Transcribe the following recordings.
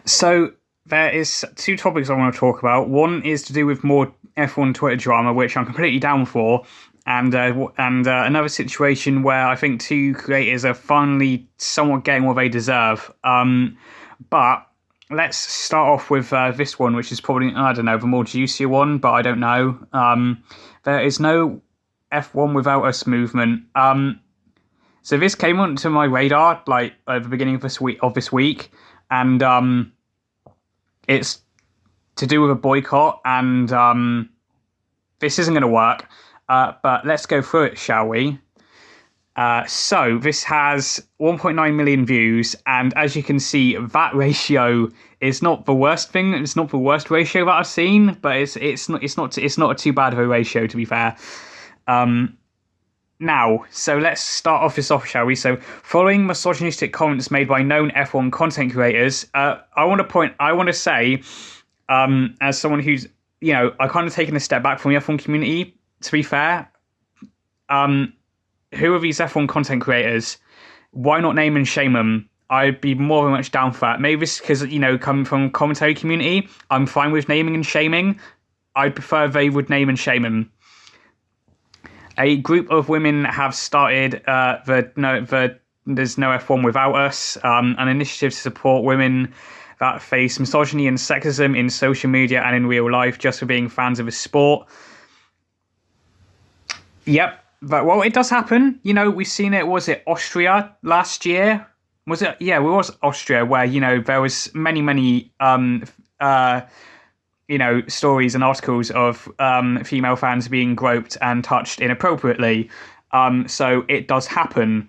So there is two topics I want to talk about. One is to do with more F1 Twitter drama, which I'm completely down for, and another situation where I think two creators are finally somewhat getting what they deserve. But let's start off with this one, which is probably, I don't know, the more juicier one, but I don't know. There is no F1 Without Us movement. So this came onto my radar like at the beginning of this week, and it's to do with a boycott, and this isn't going to work. But let's go through it, shall we? So this has 1.9 million views, and as you can see, that ratio is not the worst thing. It's not the worst ratio that I've seen, but it's not too bad of a ratio, to be fair. Now, so let's start off this off, shall we? So, following misogynistic comments made by known F1 content creators, I want to say, as someone who's, I kind of taken a step back from the F1 community, to be fair, who are these F1 content creators? Why not name and shame them? I'd be more than much down for that. Maybe it's because, coming from commentary community, I'm fine with naming and shaming. I'd prefer they would name and shame them. A group of women have started There's No F1 Without Us, an initiative to support women that face misogyny and sexism in social media and in real life just for being fans of a sport. Yep. But, well, it does happen. We've seen it. Was it Austria last year? Was it? Yeah, it was Austria where, there was many, stories and articles of female fans being groped and touched inappropriately. So it does happen.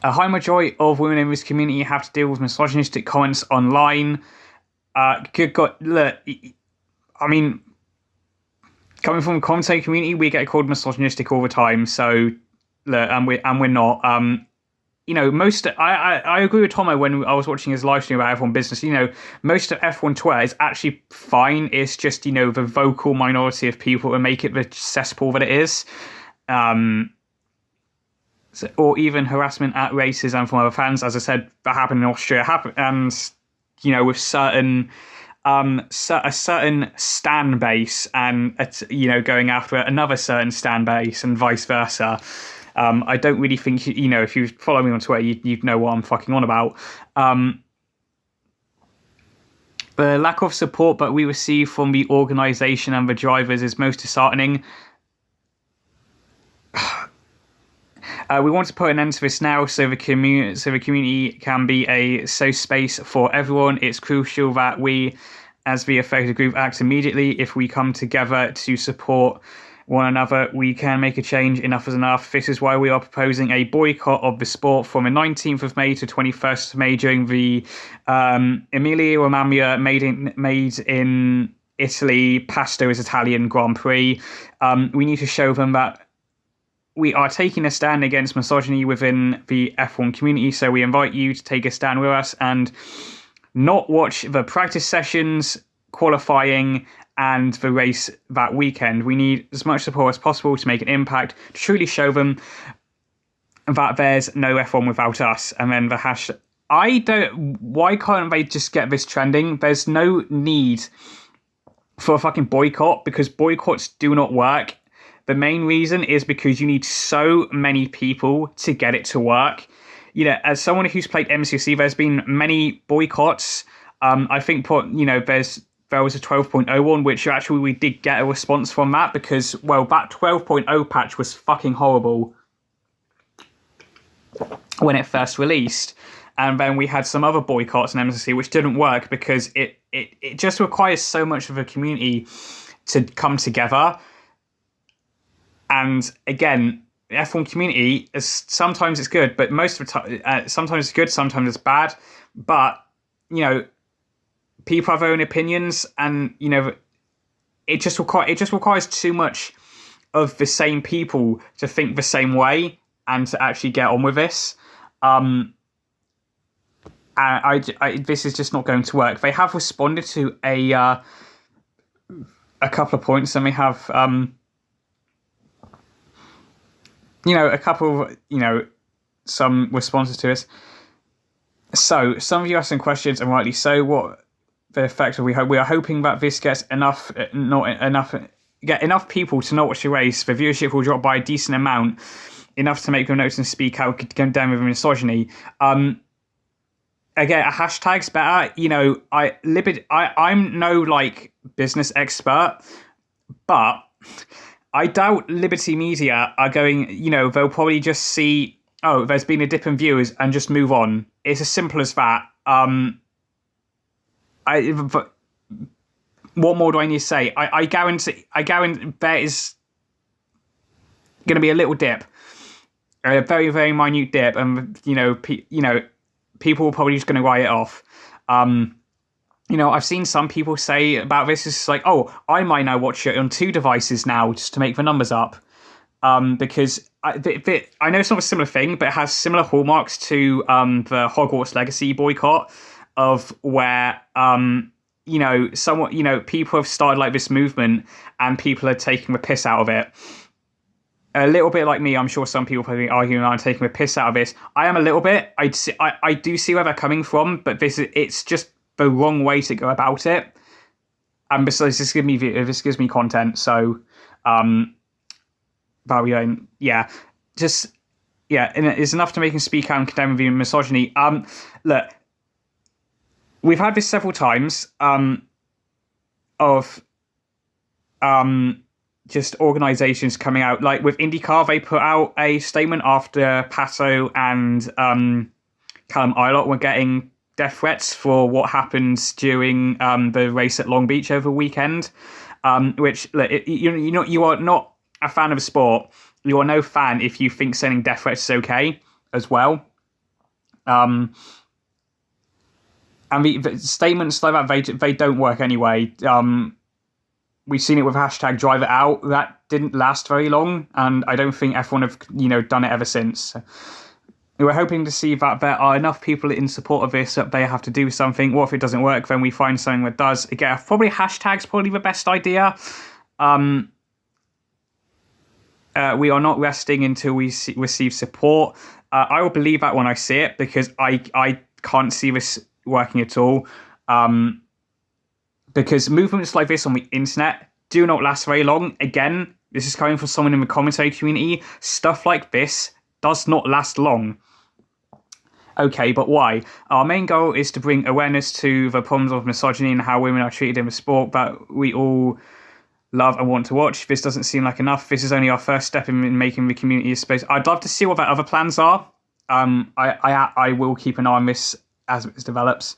A high majority of women in this community have to deal with misogynistic comments online. Good God, look, I mean, coming from the commentary community, we get called misogynistic all the time. So, look, and we're not. I agree with Tomo when I was watching his live stream about F1 business. Most of F1 Twitter is actually fine. It's just, the vocal minority of people that make it the cesspool that it is. Or even harassment at races and from other fans. As I said, that happened in Austria. And, with certain... a certain stan base and, going after another certain stan base and vice versa. I don't really think, if you follow me on Twitter, you'd know what I'm fucking on about. The lack of support that we receive from the organisation and the drivers is most disheartening. We want to put an end to this now so the community can be a safe space for everyone. It's crucial that we, as the affected group, act immediately. If we come together to support one another, we can make a change. Enough is enough. This is why we are proposing a boycott of the sport from the 19th of May to 21st of May during the Emilia-Romagna made in Italy, Pasto is Italian Grand Prix. We need to show them that we are taking a stand against misogyny within the F1 community, so we invite you to take a stand with us and not watch the practice sessions, qualifying, and the race that weekend. We need as much support as possible to make an impact, to truly show them that there's no F1 without us. And then the hashtag... Why can't they just get this trending? There's no need for a fucking boycott, because boycotts do not work. The main reason is because you need so many people to get it to work. As someone who's played MCC, there's been many boycotts. I think, there was a 12.0 one, which actually we did get a response from that because, well, that 12.0 patch was fucking horrible when it first released. And then we had some other boycotts in MCC, which didn't work because it just requires so much of a community to come together. And again, the F1 community is sometimes it's good, but most of the time, sometimes it's good, sometimes it's bad. But people have their own opinions, and it just requires too much of the same people to think the same way and to actually get on with this. This is just not going to work. They have responded to a couple of points, and they have a couple of some responses to this. So some of you asked some questions, and rightly so. What the effect we hope? We are hoping that this gets get enough people to not watch the race. The viewership will drop by a decent amount, enough to make them notice and speak out, condemn with misogyny. Again, a hashtag's better. I'm no like business expert, but I doubt Liberty Media are going. They'll probably just see, oh, there's been a dip in viewers and just move on. It's as simple as that. What more do I need to say? I guarantee there is going to be a little dip, a very, very minute dip, and people are probably just going to write it off. I've seen some people say about this, it's like, oh, I might now watch it on 2 devices now just to make the numbers up. Because I know it's not a similar thing, but it has similar hallmarks to the Hogwarts Legacy boycott, of where people have started like this movement and people are taking the piss out of it. A little bit like me, I'm sure some people probably arguing I'm taking the piss out of this. I am a little bit. I do see where they're coming from, but it's just the wrong way to go about it. And besides, this gives me content, so but we don't. Yeah, just and it's enough to make him speak out and condemn with misogyny. Look, we've had this several times. Of just organisations coming out, like with IndyCar, they put out a statement after Pato and Callum Ilott were getting death threats for what happened during the race at Long Beach over the weekend. Which look, you are not a fan of sport. You are no fan if you think sending death threats is okay as well. And the statements like that, they don't work anyway. We've seen it with hashtag Drive It Out. That didn't last very long, and I don't think everyone have done it ever since. We're hoping to see that there are enough people in support of this that they have to do something. What if it doesn't work? Then we find something that does. Again, probably hashtag's probably the best idea. We are not resting until we receive support. I will believe that when I see it, because I can't see this working at all. Because movements like this on the internet do not last very long. Again, this is coming from someone in the commentary community. Stuff like this does not last long. Okay, but why? Our main goal is to bring awareness to the problems of misogyny and how women are treated in the sport that we all love and want to watch. This doesn't seem like enough. This is only our first step in making the community a space. I'd love to see what their other plans are. I will keep an eye on this as it develops.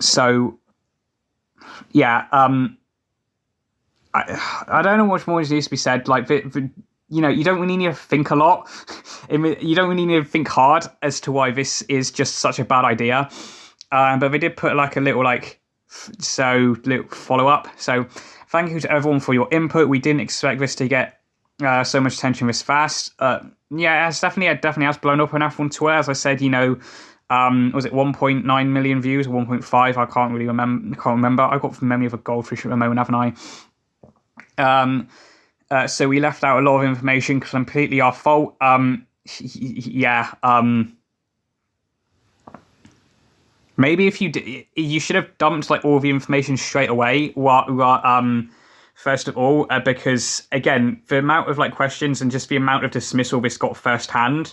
So, yeah, I don't know what more needs to be said. Like, you don't really need to think a lot. You don't really need to think hard as to why this is just such a bad idea. But they did put like a little little follow up. So, thank you to everyone for your input. We didn't expect this to get so much attention this fast. It definitely has blown up on everyone Twitter. As I said, was it 1.9 million views or 1.5? I can't really remember. I got from memory of a goldfish at the moment, haven't I? So we left out a lot of information, completely our fault. Maybe if you should have dumped like all the information straight away. First of all, because again, the amount of like questions and just the amount of dismissal this got firsthand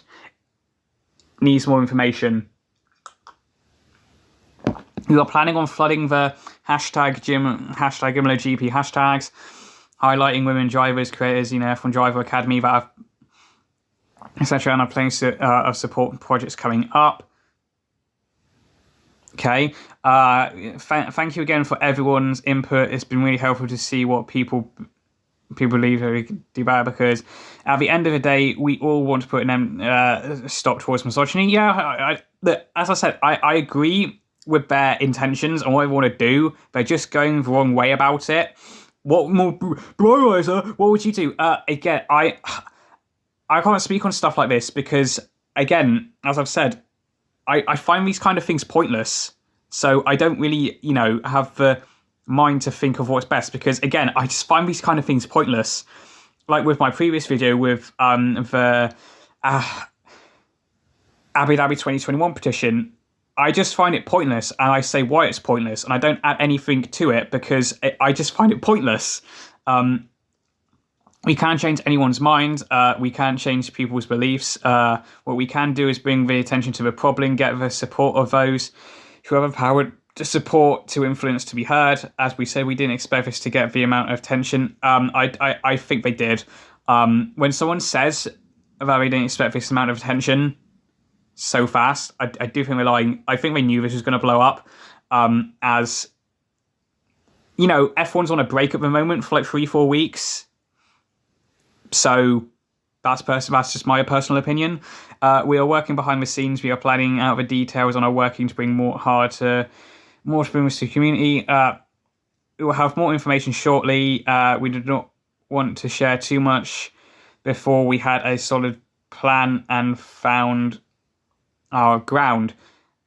needs more information. We are planning on flooding the hashtag Imola GP hashtags, highlighting women drivers, creators, F1 Driver Academy that have, etc. And are planning of support projects coming up. Okay. Thank you again for everyone's input. It's been really helpful to see what people believe we can do better, because at the end of the day, we all want to put an stop towards misogyny. Yeah, as I said, I agree with their intentions and what they want to do. They're just going the wrong way about it. What more, Brideriser? What would you do? Again, I can't speak on stuff like this because, again, as I've said, I find these kind of things pointless. So I don't really, have the mind to think of what's best, because, again, I just find these kind of things pointless. Like with my previous video with Abu Dhabi 2021 petition, I just find it pointless, and I say why it's pointless, and I don't add anything to it because I just find it pointless. We can't change anyone's mind. We can't change people's beliefs. What we can do is bring the attention to the problem, get the support of those who have the power to support, to influence, to be heard. As we said, we didn't expect this to get the amount of attention. I think they did. When someone says that they didn't expect this amount of attention so fast, I do think they're lying. I think they knew this was going to blow up. As you know, F1's on a break at the moment for like 3-4 weeks. So that's just my personal opinion. We are working behind the scenes. We are planning out the details and are working to bring more to bring to the community. We will have more information shortly. We did not want to share too much before we had a solid plan and found our ground.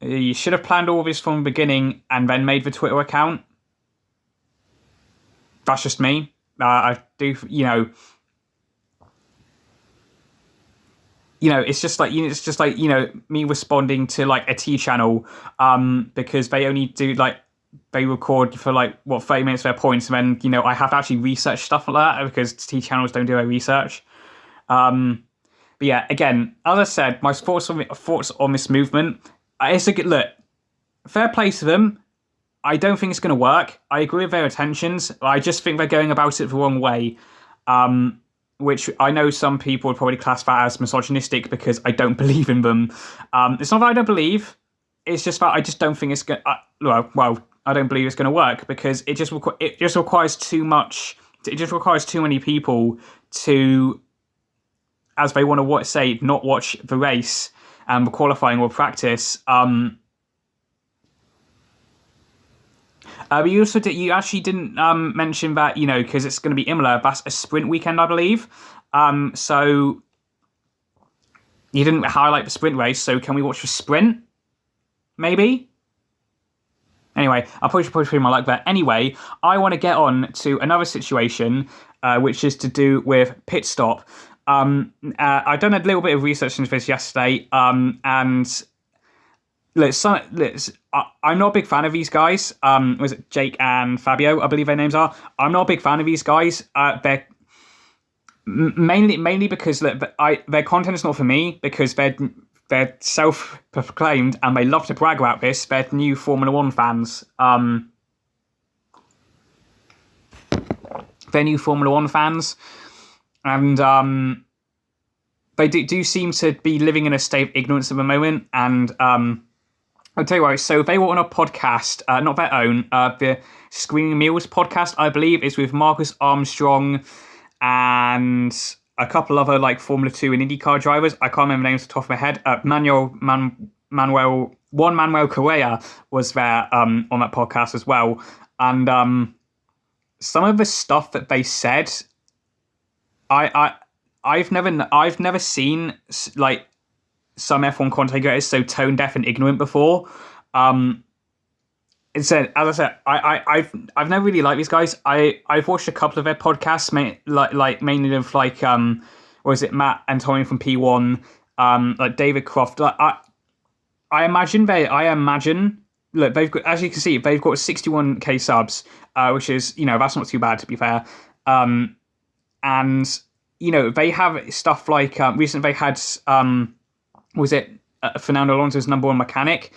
You should have planned all this from the beginning and then made the Twitter account. That's just me. I do, it's just like me responding to like a T channel, because they only do they record for 30 minutes of their points, and then I have to actually research stuff like that because T channels don't do their research. But yeah, again, as I said, my thoughts on this movement. It's a good look. Fair play to them. I don't think it's going to work. I agree with their intentions. I just think they're going about it the wrong way. Which I know some people would probably class that as misogynistic because I don't believe in them. It's not that I don't believe. It's just that I just don't think it's going. I don't believe it's going to work because it just requires too much. It just requires too many people to, as they want to not watch the race and the qualifying or practice. But you actually didn't mention that, because it's going to be Imola. That's a sprint weekend, I believe. So you didn't highlight the sprint race. So can we watch the sprint? Maybe. Anyway, I'll push through my luck there. Anyway, I want to get on to another situation, which is to do with Pitstop. I've done a little bit of research into this yesterday, and I'm not a big fan of these guys. Was it Jake and Fabio? I believe their names are. I'm not a big fan of these guys. They're mainly because their content is not for me, because they're self-proclaimed and they love to brag about this. They're new Formula One fans. They're new Formula One fans, and they do seem to be living in a state of ignorance at the moment. And I'll tell you what, so they were on a podcast, not their own, the Screaming Meals podcast, I believe, is with Marcus Armstrong and a couple other Formula 2 and IndyCar drivers. I can't remember names off the top of my head. Manuel Correa was there on that podcast as well. And some of the stuff that they said, I've never seen some F1 content creators so tone deaf and ignorant before. As I said, I've never really liked these guys. I've watched a couple of their podcasts, mainly of Matt and Tommy from P1, David Croft. I imagine. Look, they've got, as you can see, they've got 61k subs, which is that's not too bad, to be fair. And they have stuff like recently they had Fernando Alonso's number one mechanic.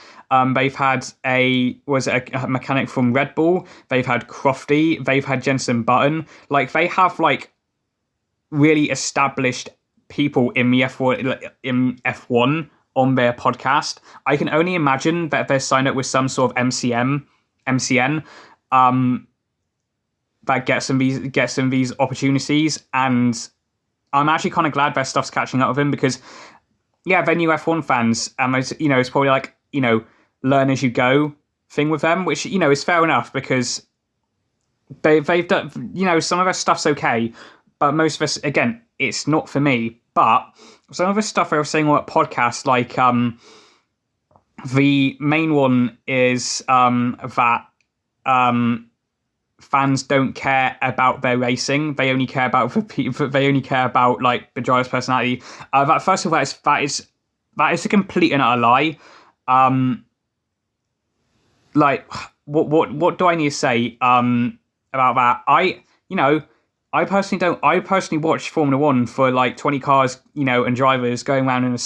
They've had a mechanic from Red Bull. They've had Crofty. They've had Jensen Button. They have really established people in the F1 on their podcast. I can only imagine that they're signed up with some sort of MCN that gets them these opportunities, and I'm actually kind of glad their stuff's catching up with him because, yeah, they're new F1 fans, and it's probably learn as you go thing with them, which is fair enough because they've done some of their stuff's okay, but most of us, again, it's not for me. But some of the stuff I was saying on that podcast, the main one is that fans don't care about their racing. They only care about the driver's personality. That first of all, that is That is a complete and utter lie. Like, what do I need to say about that? I personally watch Formula One for like 20 cars, and drivers going around in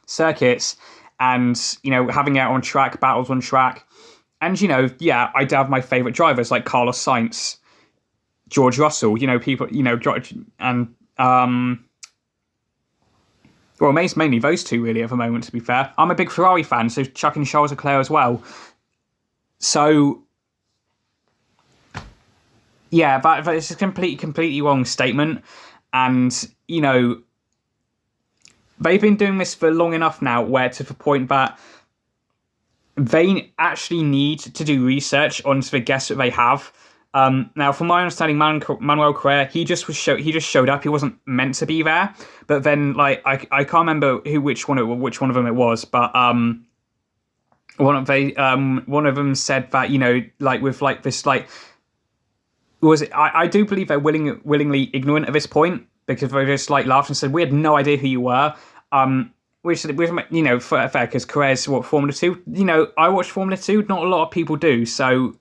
circuits, and having out on track, battles on track, and I do have my favorite drivers like Carlos Sainz, George Russell, people, and well, it's mainly those two really at the moment. To be fair, I'm a big Ferrari fan, so chucking Charles Leclerc as well. So yeah, but it's a completely wrong statement, and they've been doing this for long enough now, where to the point that they actually need to do research onto the guests that they have. Now, from my understanding, Manuel Correa, he just showed up. He wasn't meant to be there. But then, like, I can't remember which one of them it was. But one of them said that like with like this like I do believe they're willingly ignorant at this point, because they just like laughed and said we had no idea who you were. Which fair, because Correa's Formula 2. I watch Formula 2. Not a lot of people do. So.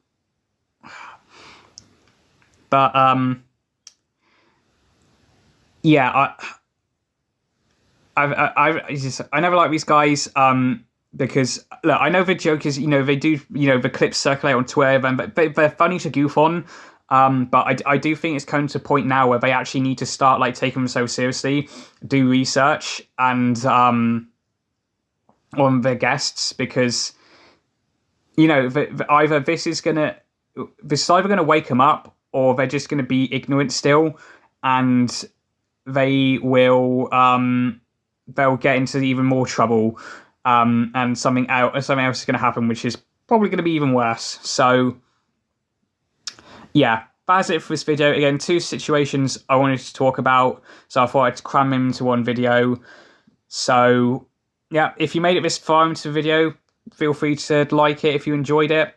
But yeah, I never like these guys because look, I know the joke is they do the clips circulate on Twitter, but they're funny to goof on. But I do think it's come to a point now where they actually need to start like taking themselves seriously, do research and on their guests, because either this is either gonna wake them up, or they're just going to be ignorant still, and they will they'll get into even more trouble, and something else is going to happen, which is probably going to be even worse. So yeah, that's it for this video. Again, 2 situations I wanted to talk about, so I thought I'd cram them into one video. So yeah, if you made it this far into the video, feel free to like it if you enjoyed it.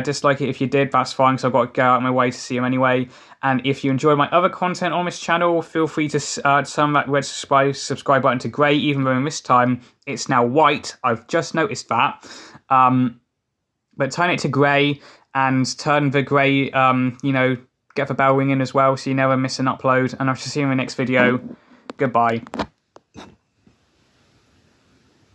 Dislike it if you did, that's fine, because I've got to go out of my way to see them anyway. And if you enjoy my other content on this channel, feel free to turn that red subscribe button to grey, even though this time it's now white. I've just noticed that. But turn it to grey, and turn the grey, get the bell ringing as well, so you never miss an upload. And I'll see you in the next video. Goodbye.